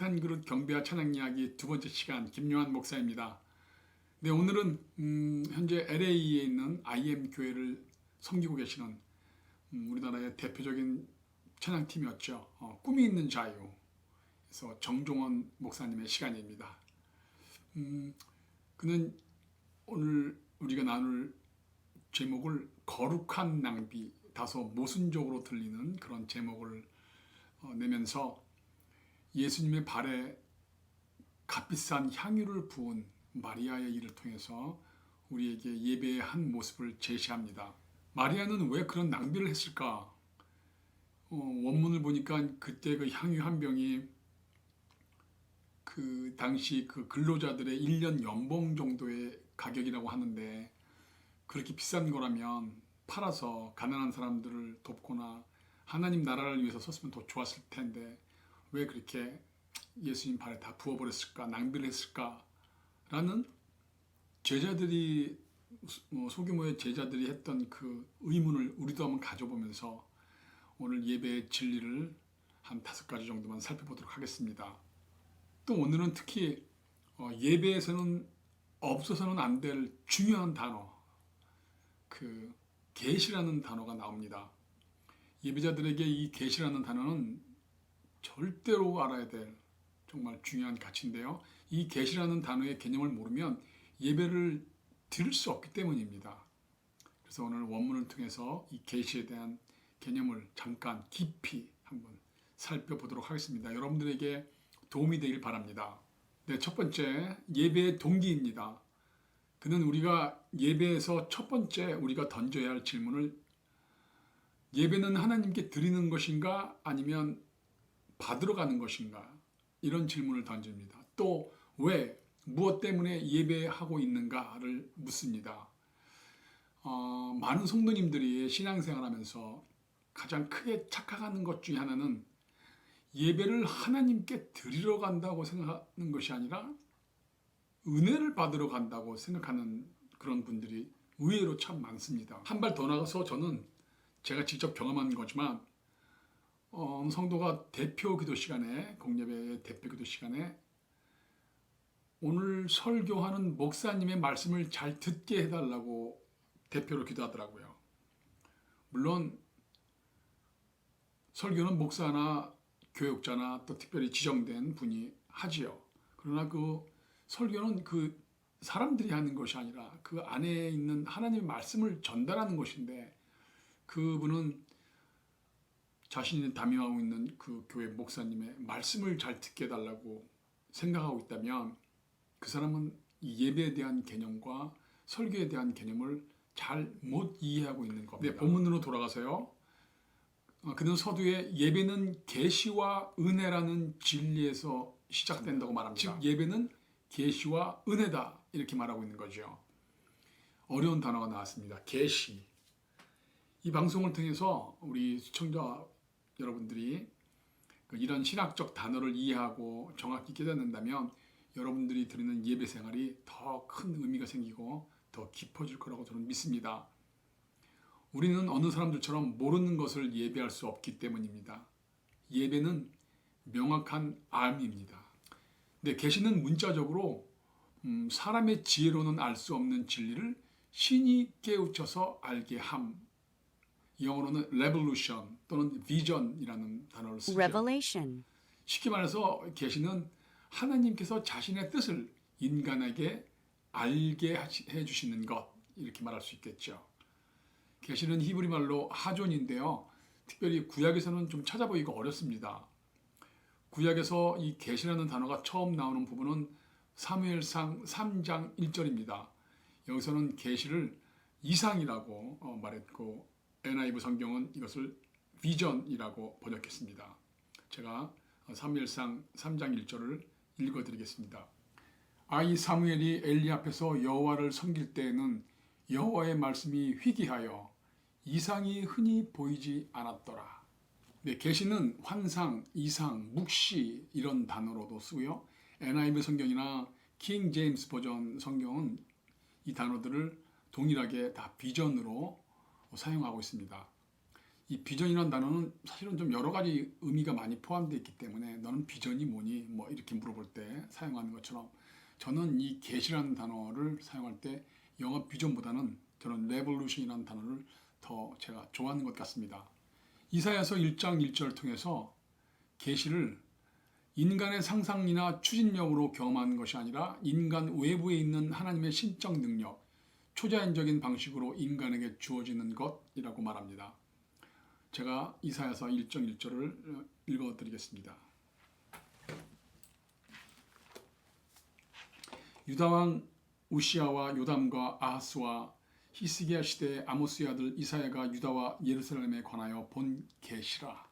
깨끗한 그릇 경배와 찬양 이야기 두 번째 시간 김요한 목사입니다. 네, 오늘은 현재 LA에 있는 IM 교회를 섬기고 계시는 우리나라의 대표적인 찬양팀이었죠. 꿈이 있는 자유. 그래서 정종원 목사님의 시간입니다. 그는 오늘 우리가 나눌 제목을 거룩한 낭비, 다소 모순적으로 들리는 그런 제목을 내면서 예수님의 발에 값비싼 향유를 부은 마리아의 일을 통해서 우리에게 예배의 한 모습을 제시합니다. 마리아는 왜 그런 낭비를 했을까? 원문을 보니까 그때 그 향유 한 병이 그 당시 그 근로자들의 1년 연봉 정도의 가격이라고 하는데, 그렇게 비싼 거라면 팔아서 가난한 사람들을 돕거나 하나님 나라를 위해서 썼으면 더 좋았을 텐데 왜 그렇게 예수님 발에 다 부어버렸을까, 낭비를 했을까라는 제자들이, 소규모의 제자들이 했던 그 의문을 우리도 한번 가져보면서 오늘 예배의 진리를 한 5가지 정도만 살펴보도록 하겠습니다. 또 오늘은 특히 예배에서는 없어서는 안 될 중요한 단어, 그 계시라는 단어가 나옵니다. 예배자들에게 이 계시라는 단어는 절대로 알아야 될 정말 중요한 가치인데요. 이 계시라는 단어의 개념을 모르면 예배를 드릴 수 없기 때문입니다. 그래서 오늘 원문을 통해서 이 계시에 대한 개념을 잠깐 깊이 한번 살펴보도록 하겠습니다. 여러분들에게 도움이 되길 바랍니다. 네, 첫 번째, 예배의 동기입니다. 그는 우리가 예배에서 첫 번째 우리가 던져야 할 질문을, 예배는 하나님께 드리는 것인가 아니면 받으러 가는 것인가, 이런 질문을 던집니다. 또 왜, 무엇 때문에 예배하고 있는가를 묻습니다. 많은 성도님들이 신앙생활하면서 가장 크게 착각하는 것 중에 하나는 예배를 하나님께 드리러 간다고 생각하는 것이 아니라 은혜를 받으러 간다고 생각하는 그런 분들이 의외로 참 많습니다. 한 발 더 나가서 저는 제가 직접 경험한 거지만 성도가 대표 기도 시간에, 공예배의 대표 기도 시간에 오늘 설교하는 목사님의 말씀을 잘 듣게 해달라고 대표로 기도하더라고요. 물론 설교는 목사나 교육자나 또 특별히 지정된 분이 하지요. 그러나 그 설교는 그 사람들이 하는 것이 아니라 그 안에 있는 하나님의 말씀을 전달하는 것인데, 그분은 자신이 담임하고 있는 그 교회 목사님의 말씀을 잘 듣게 해달라고 생각하고 있다면 그 사람은 이 예배에 대한 개념과 설교에 대한 개념을 잘 못 이해하고 있는 겁니다. 네, 본문으로 돌아가서요. 그는 서두에 예배는 계시와 은혜라는 진리에서 시작된다고 말합니다. 즉 예배는 계시와 은혜다, 이렇게 말하고 있는 거죠. 어려운 단어가 나왔습니다. 계시. 이 방송을 통해서 우리 시청자 여러분들이 이런 신학적 단어를 이해하고 정확히 깨닫는다면 여러분들이 드리는 예배 생활이 더 큰 의미가 생기고 더 깊어질 거라고 저는 믿습니다. 우리는 어느 사람들처럼 모르는 것을 예배할 수 없기 때문입니다. 예배는 명확한 암입니다. 네, 계시는 문자적으로 사람의 지혜로는 알 수 없는 진리를 신이 깨우쳐서 알게 함. 영어로는 revolution 또는 vision이라는 단어를 쓰죠. Revelation. 쉽게 말해서 계시는 하나님께서 자신의 뜻을 인간에게 알게 해주시는 것, 이렇게 말할 수 있겠죠. 계시는 히브리 말로 하존인데요. 특별히 구약에서는 좀 찾아보기가 어렵습니다. 구약에서 이 계시라는 단어가 처음 나오는 부분은 사무엘상 3장 1절입니다. 여기서는 계시를 이상이라고 말했고 NIV 성경은 이것을 비전이라고 번역했습니다. 제가 사무엘상 3장 1절을 읽어드리겠습니다. 아이 사무엘이 엘리 앞에서 여호와를 섬길 때에는 여호와의 말씀이 희귀하여 이상이 흔히 보이지 않았더라. 네, 계시는 환상, 이상, 묵시 이런 단어로도 쓰고요. NIV 성경이나 킹 제임스 버전 성경은 이 단어들을 동일하게 다 비전으로 사용하고 있습니다. 이 비전이라는 단어는 사실은 좀 여러 가지 의미가 많이 포함되어 있기 때문에 너는 비전이 뭐니? 뭐 이렇게 물어볼 때 사용하는 것처럼 저는 이 계시라는 단어를 사용할 때 영어 비전보다는 저는 레볼루션이라는 단어를 더 제가 좋아하는 것 같습니다. 이사야서 1장 1절을 통해서 계시를 인간의 상상이나 추진력으로 경험하는 것이 아니라 인간 외부에 있는 하나님의 신적 능력, 초자연적인 방식으로 인간에게 주어지는 것이라고 말합니다. 제가 이사야서 1장 1절을 읽어드리겠습니다. 유다왕 우시아와 요담과 아하스와 히스기야 시대의 아모스의 아들 이사야가 유다와 예루살렘에 관하여 본 계시라.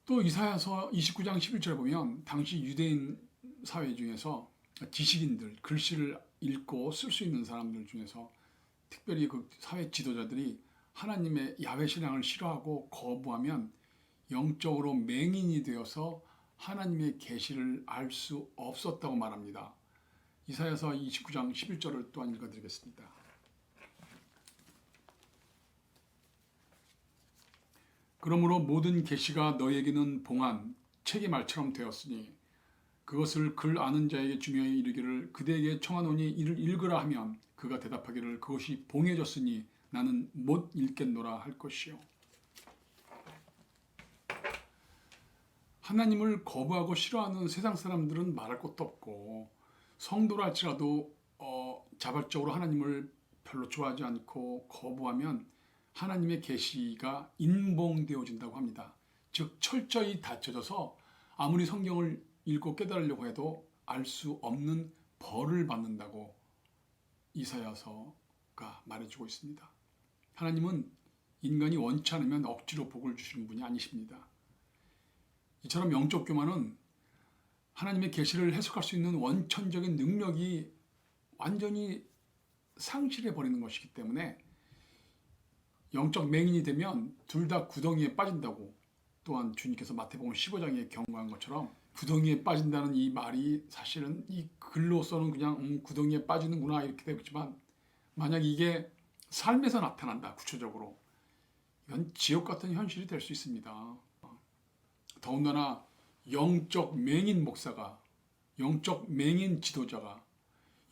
또 이사야서 29장 11절에 보면 당시 유대인 사회 중에서 지식인들, 글씨를 읽고 쓸 수 있는 사람들 중에서 특별히 그 사회 지도자들이 하나님의 야훼 신앙을 싫어하고 거부하면 영적으로 맹인이 되어서 하나님의 계시를 알 수 없었다고 말합니다. 이사야서 29장 11절을 또한 읽어드리겠습니다. 그러므로 모든 계시가 너에게는 봉한 책의 말처럼 되었으니 그것을 글 아는 자에게 중요히 이르기를 그대에게 청하노니 이를 읽으라 하면 그가 대답하기를 그것이 봉해졌으니 나는 못 읽겠노라 할 것이요. 하나님을 거부하고 싫어하는 세상 사람들은 말할 것도 없고 성도라 할지라도 자발적으로 하나님을 별로 좋아하지 않고 거부하면 하나님의 계시가 인봉되어진다고 합니다. 즉 철저히 닫혀져서 아무리 성경을 읽고 깨달으려고 해도 알 수 없는 벌을 받는다고 이사야서가 말해주고 있습니다. 하나님은 인간이 원치 않으면 억지로 복을 주시는 분이 아니십니다. 이처럼 영적 교만은 하나님의 계시를 해석할 수 있는 원천적인 능력이 완전히 상실해 버리는 것이기 때문에 영적 맹인이 되면 둘 다 구덩이에 빠진다고 또한 주님께서 마태복음 15장에 경고한 것처럼 구덩이에 빠진다는 이 말이 사실은 이 글로서는 그냥 구덩이에 빠지는구나 이렇게 되겠지만 만약 이게 삶에서 나타난다 구체적으로 이건 지옥 같은 현실이 될 수 있습니다. 더군다나 영적 맹인 목사가 영적 맹인 지도자가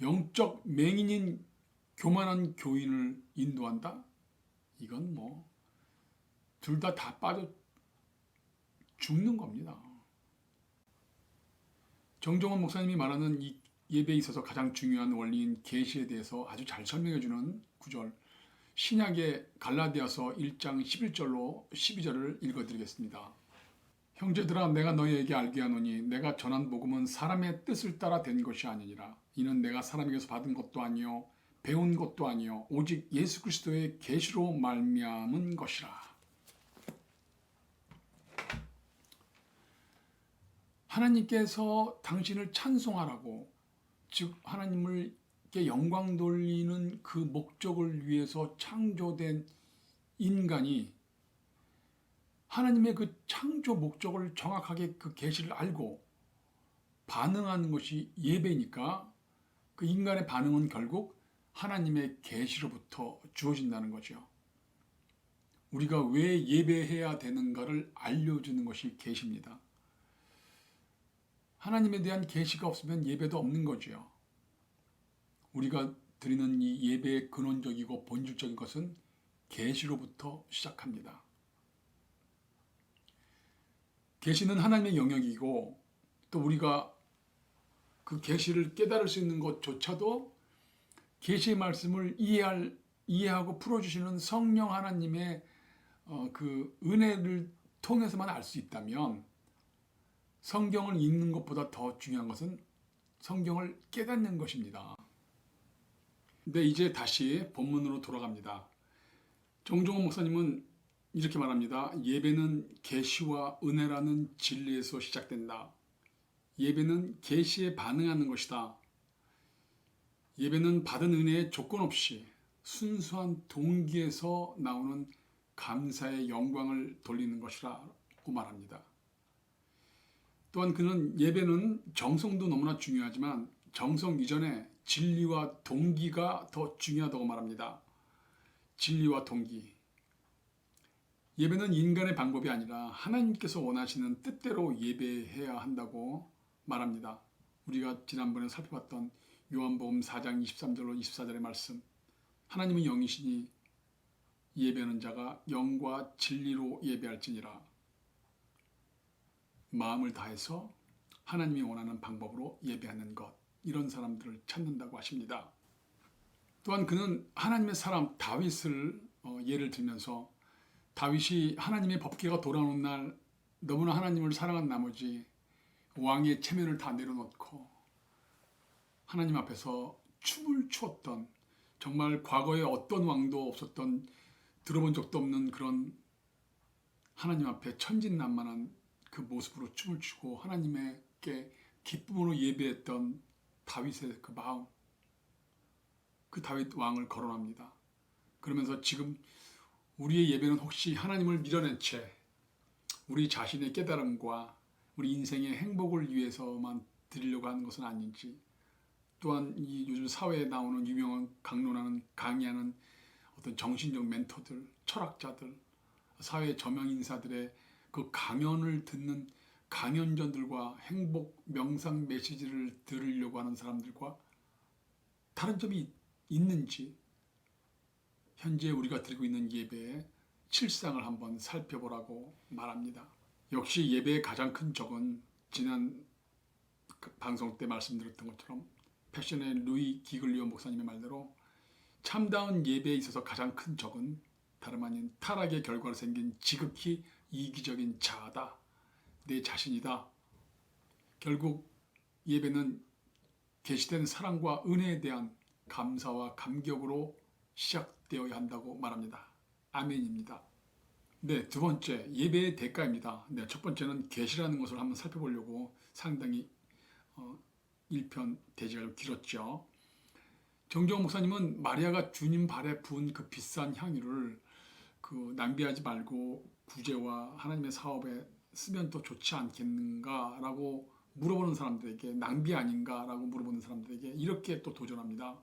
영적 맹인인 교만한 교인을 인도한다? 이건 뭐 둘 다 빠져 죽는 겁니다. 정종원 목사님이 말하는 이 예배에 있어서 가장 중요한 원리인 계시에 대해서 아주 잘 설명해주는 구절 신약의 갈라디아서 1장 11절로 12절을 읽어드리겠습니다. 형제들아 내가 너희에게 알게 하노니 내가 전한 복음은 사람의 뜻을 따라 된 것이 아니니라. 이는 내가 사람에게서 받은 것도 아니요 배운 것도 아니요 오직 예수 그리스도의 계시로 말미암은 것이라. 하나님께서 당신을 찬송하라고 즉 하나님께 영광 돌리는 그 목적을 위해서 창조된 인간이 하나님의 그 창조 목적을 정확하게 그 계시를 알고 반응하는 것이 예배니까 그 인간의 반응은 결국 하나님의 계시로부터 주어진다는 거죠. 우리가 왜 예배해야 되는가를 알려주는 것이 계시입니다. 하나님에 대한 계시가 없으면 예배도 없는 거죠. 우리가 드리는 이 예배의 근원적이고 본질적인 것은 계시로부터 시작합니다. 계시는 하나님의 영역이고 또 우리가 그 계시를 깨달을 수 있는 것조차도 계시의 말씀을 이해하고 풀어주시는 성령 하나님의 그 은혜를 통해서만 알 수 있다면 성경을 읽는 것보다 더 중요한 것은 성경을 깨닫는 것입니다. 근데 이제 다시 본문으로 돌아갑니다. 정종원 목사님은 이렇게 말합니다. 예배는 계시와 은혜라는 진리에서 시작된다. 예배는 계시에 반응하는 것이다. 예배는 받은 은혜에 조건 없이 순수한 동기에서 나오는 감사의 영광을 돌리는 것이라고 말합니다. 또한 그는 예배는 정성도 너무나 중요하지만 정성 이전에 진리와 동기가 더 중요하다고 말합니다. 진리와 동기. 예배는 인간의 방법이 아니라 하나님께서 원하시는 뜻대로 예배해야 한다고 말합니다. 우리가 지난번에 살펴봤던 요한복음 4장 23절로 24절의 말씀. 하나님은 영이시니 예배하는 자가 영과 진리로 예배할지니라. 마음을 다해서 하나님이 원하는 방법으로 예배하는 것. 이런 사람들을 찾는다고 하십니다. 또한 그는 하나님의 사람 다윗을 예를 들면서 다윗이 하나님의 법궤가 돌아오는 날 너무나 하나님을 사랑한 나머지 왕의 체면을 다 내려놓고 하나님 앞에서 춤을 추었던, 정말 과거에 어떤 왕도 없었던, 들어본 적도 없는 그런 하나님 앞에 천진난만한 그 모습으로 춤을 추고 하나님께 기쁨으로 예배했던 다윗의 그 마음, 그 다윗 왕을 거론합니다. 그러면서 지금 우리의 예배는 혹시 하나님을 밀어낸 채 우리 자신의 깨달음과 우리 인생의 행복을 위해서만 드리려고 하는 것은 아닌지, 또한 이 요즘 사회에 나오는 유명한 강론하는 강의하는 어떤 정신적 멘토들, 철학자들, 사회 저명 인사들의 그 강연을 듣는 강연전들과 행복 명상 메시지를 들으려고 하는 사람들과 다른 점이 있는지, 현재 우리가 드리고 있는 예배의 실상을 한번 살펴보라고 말합니다. 역시 예배의 가장 큰 적은 지난 방송 때 말씀드렸던 것처럼 패션의 루이 기글리오 목사님의 말대로 참다운 예배에 있어서 가장 큰 적은 다름 아닌 타락의 결과로 생긴 지극히 이기적인 자아다. 내 자신이다. 결국 예배는 계시된 사랑과 은혜에 대한 감사와 감격으로 시작되어야 한다고 말합니다. 아멘입니다. 네, 두 번째, 예배의 대가입니다. 네, 첫 번째는 계시라는 것을 한번 살펴보려고 상당히 1편 대지가 좀 길었죠. 정정원 목사님은 마리아가 주님 발에 부은 그 비싼 향유를 낭비하지 말고 구제와 하나님의 사업에 쓰면 더 좋지 않겠는가라고 물어보는 사람들에게, 낭비 아닌가라고 물어보는 사람들에게 이렇게 또 도전합니다.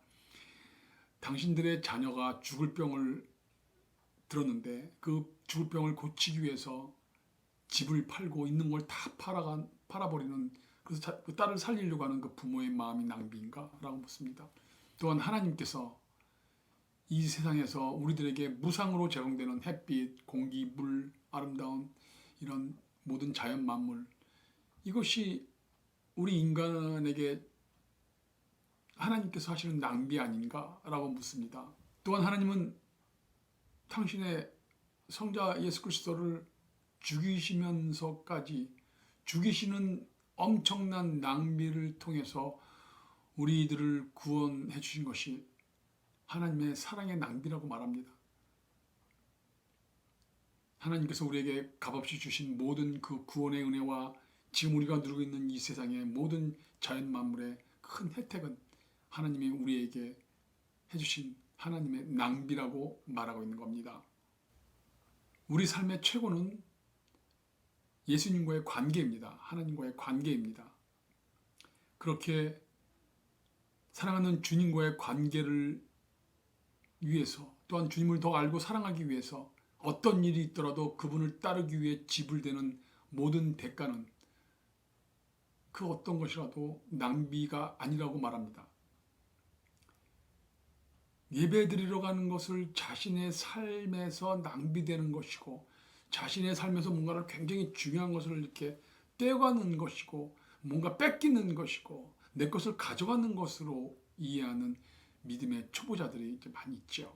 당신들의 자녀가 죽을 병을 들었는데 그 죽을 병을 고치기 위해서 집을 팔고 있는 걸 다 팔아버리는, 그래서 그 딸을 살리려고 하는 그 부모의 마음이 낭비인가? 라고 묻습니다. 또한 하나님께서 이 세상에서 우리들에게 무상으로 제공되는 햇빛, 공기, 물, 아름다운 이런 모든 자연 만물, 이것이 우리 인간에게 하나님께서 하시는 낭비 아닌가? 라고 묻습니다. 또한 하나님은 당신의 성자 예수 그리스도를 죽이시면서까지 죽이시는 엄청난 낭비를 통해서 우리들을 구원해 주신 것이 하나님의 사랑의 낭비라고 말합니다. 하나님께서 우리에게 값없이 주신 모든 그 구원의 은혜와 지금 우리가 누리고 있는 이 세상의 모든 자연 만물의 큰 혜택은 하나님이 우리에게 해주신 하나님의 낭비라고 말하고 있는 겁니다. 우리 삶의 최고는 예수님과의 관계입니다. 하나님과의 관계입니다. 그렇게 사랑하는 주님과의 관계를 위해서, 또한 주님을 더 알고 사랑하기 위해서 어떤 일이 있더라도 그분을 따르기 위해 지불되는 모든 대가는 그 어떤 것이라도 낭비가 아니라고 말합니다. 예배드리러 가는 것을 자신의 삶에서 낭비되는 것이고, 자신의 삶에서 뭔가를 굉장히 중요한 것을 이렇게 떼어가는 것이고, 뭔가 뺏기는 것이고, 내 것을 가져가는 것으로 이해하는 믿음의 초보자들이 이제 많이 있죠.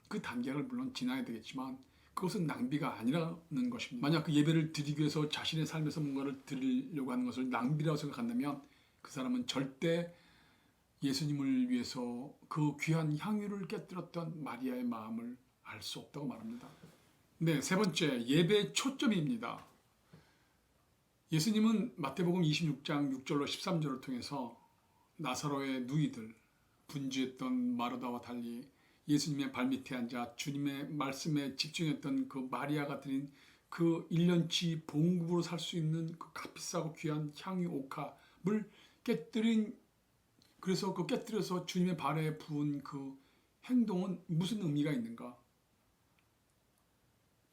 그 단계를 물론 지나야 되겠지만 그것은 낭비가 아니라는 것입니다. 만약 그 예배를 드리기 위해서 자신의 삶에서 뭔가를 드리려고 하는 것을 낭비라고 생각한다면 그 사람은 절대 예수님을 위해서 그 귀한 향유를 깨뜨렸던 마리아의 마음을 알 수 없다고 말합니다. 네, 세 번째, 예배의 초점입니다. 예수님은 마태복음 26장 6절로 13절을 통해서 나사로의 누이들, 분주했던 마르다와 달리 예수님의 발밑에 앉아 주님의 말씀에 집중했던 그 마리아가 드린 그 1년치 봉급으로 살 수 있는 그 값비싸고 귀한 향유 옥합을 깨뜨린, 그래서 그 깨뜨려서 주님의 발에 부은 그 행동은 무슨 의미가 있는가?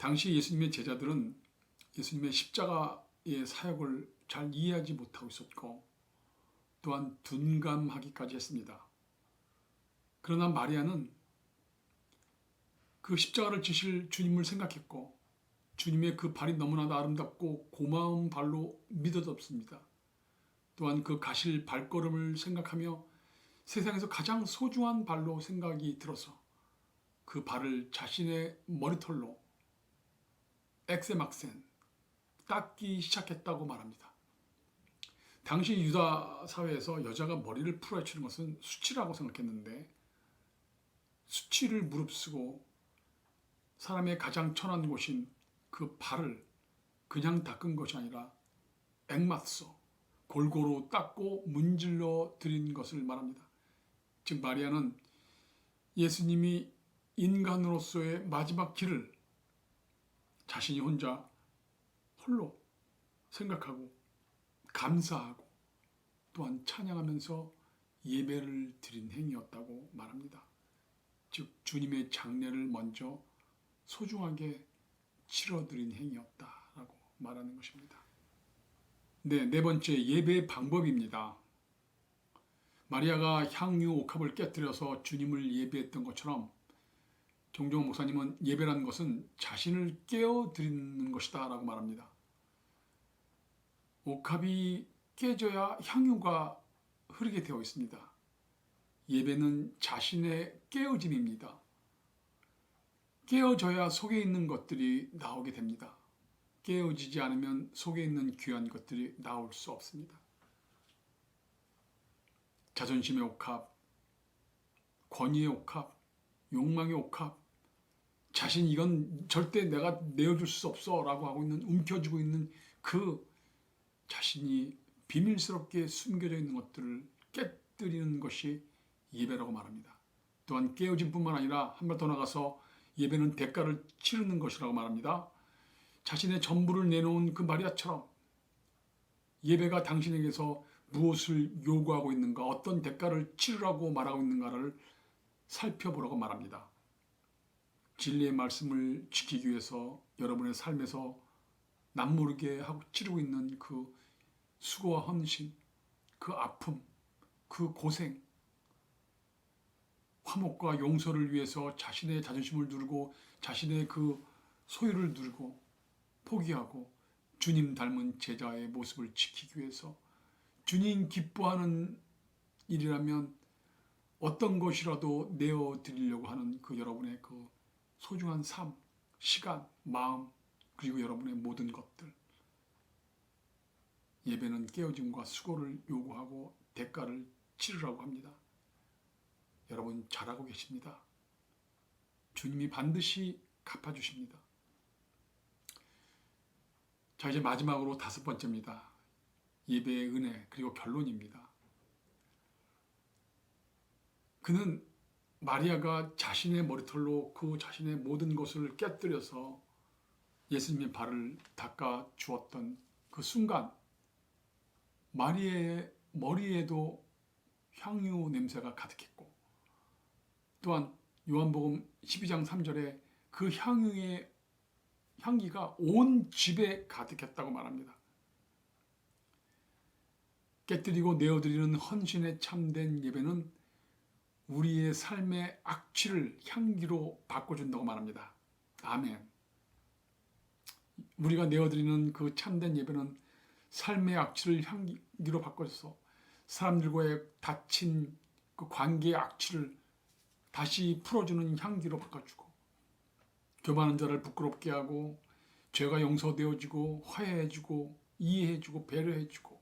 당시 예수님의 제자들은 예수님의 십자가의 사역을 잘 이해하지 못하고 있었고 또한 둔감하기까지 했습니다. 그러나 마리아는 그 십자가를 지실 주님을 생각했고 주님의 그 발이 너무나도 아름답고 고마운 발로 믿어졌습니다. 또한 그 가실 발걸음을 생각하며 세상에서 가장 소중한 발로 생각이 들어서 그 발을 자신의 머리털로 엑세막센 닦기 시작했다고 말합니다. 당시 유다 사회에서 여자가 머리를 풀어헤치는 것은 수치라고 생각했는데 수치를 무릅쓰고 사람의 가장 천한 곳인 그 발을 그냥 닦은 것이 아니라 엑마소 골고루 닦고 문질러 드린 것을 말합니다. 즉 마리아는 예수님이 인간으로서의 마지막 길을 자신이 혼자 홀로 생각하고 감사하고 또한 찬양하면서 예배를 드린 행위였다고 말합니다. 즉 주님의 장례를 먼저 소중하게 치러드린 행위였다라고 말하는 것입니다. 네 번째 예배의 방법입니다. 마리아가 향유 옥합을 깨뜨려서 주님을 예배했던 것처럼 정종원 목사님은 예배라는 것은 자신을 깨어드리는 것이다 라고 말합니다. 옥합이 깨져야 향유가 흐르게 되어 있습니다. 예배는 자신의 깨어짐입니다. 깨어져야 속에 있는 것들이 나오게 됩니다. 깨어지지 않으면 속에 있는 귀한 것들이 나올 수 없습니다. 자존심의 옥합, 권위의 옥합, 욕망의 옥합, 자신 이건 절대 내가 내어줄 수 없어 라고 하고 있는 움켜쥐고 있는 그 자신이 비밀스럽게 숨겨져 있는 것들을 깨뜨리는 것이 예배라고 말합니다. 또한 깨어짐뿐만 아니라 한 발 더 나가서 예배는 대가를 치르는 것이라고 말합니다. 자신의 전부를 내놓은 그 마리아처럼 예배가 당신에게서 무엇을 요구하고 있는가, 어떤 대가를 치르라고 말하고 있는가를 살펴보라고 말합니다. 진리의 말씀을 지키기 위해서 여러분의 삶에서 남모르게 하고 치르고 있는 그 수고와 헌신, 그 아픔, 그 고생, 화목과 용서를 위해서 자신의 자존심을 누르고 자신의 그 소유를 누르고 포기하고 주님 닮은 제자의 모습을 지키기 위해서 주님 기뻐하는 일이라면 어떤 것이라도 내어드리려고 하는 그 여러분의 그 소중한 삶, 시간, 마음 그리고 여러분의 모든 것들. 예배는 깨어짐과 수고를 요구하고 대가를 치르라고 합니다. 여러분 잘하고 계십니다. 주님이 반드시 갚아주십니다. 자, 이제 마지막으로 5번째입니다. 예배의 은혜 그리고 결론입니다. 그는 마리아가 자신의 머리털로 그 자신의 모든 것을 깨뜨려서 예수님의 발을 닦아 주었던 그 순간 마리아의 머리에도 향유 냄새가 가득했고 또한 요한복음 12장 3절에 그 향유의 향기가 온 집에 가득했다고 말합니다. 깨뜨리고 내어드리는 헌신에 참된 예배는 우리의 삶의 악취를 향기로 바꿔준다고 말합니다. 아멘. 우리가 내어드리는 그 참된 예배는 삶의 악취를 향기로 바꿔서 사람들과의 닫힌 그 관계의 악취를 다시 풀어주는 향기로 바꿔주고 교만한 자를 부끄럽게 하고 죄가 용서되어지고 화해해주고 이해해주고 배려해주고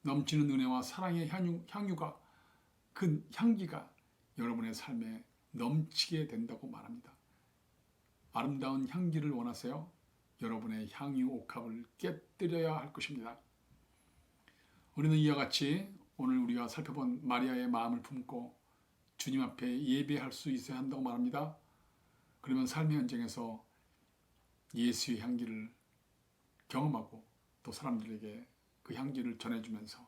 넘치는 은혜와 사랑의 향유가 그 향기가 여러분의 삶에 넘치게 된다고 말합니다. 아름다운 향기를 원하세요? 여러분의 향유 옥합을 깨뜨려야 할 것입니다. 우리는 이와 같이 오늘 우리가 살펴본 마리아의 마음을 품고 주님 앞에 예배할 수 있어야 한다고 말합니다. 그러면 삶의 현장에서 예수의 향기를 경험하고 또 사람들에게 그 향기를 전해주면서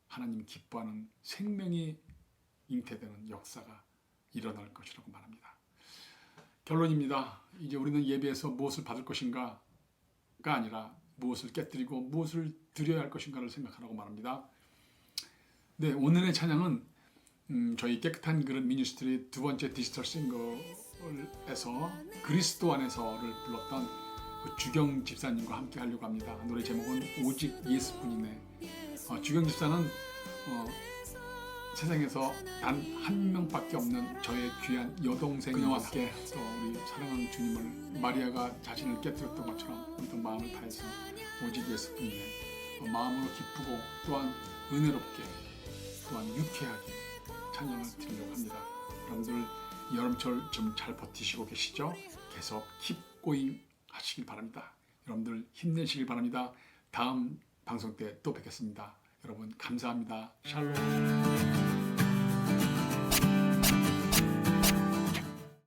하나님 기뻐하는 생명이 잉태되는 역사가 일어날 것이라고 말합니다. 결론입니다. 이제 우리는 예배에서 무엇을 받을 것인가가 아니라 무엇을 깨뜨리고 무엇을 드려야 할 것인가를 생각하라고 말합니다. 네, 오늘의 찬양은 저희 깨끗한 그릇 미니스트리 두 번째 디지털 싱글에서 그리스도 안에서를 불렀던 그 주경 집사님과 함께 하려고 합니다. 노래 제목은 오직 예수뿐이네. 주경 집사는 세상에서 단 한 명밖에 없는 저의 귀한 여동생과 함께 또 우리 사랑하는 주님을 마리아가 자신을 깨뜨렸던 것처럼 우리도 마음을 다해서 오직 예수뿐이네 마음으로 기쁘고 또한 은혜롭게 또한 유쾌하게 찬양을 드리려고 합니다. 여러분들 여름철 좀 잘 버티시고 계시죠? 계속 keep going 하시길 바랍니다. 여러분들 힘내시길 바랍니다. 다음 방송 때 또 뵙겠습니다. 여러분 감사합니다. 샬롬.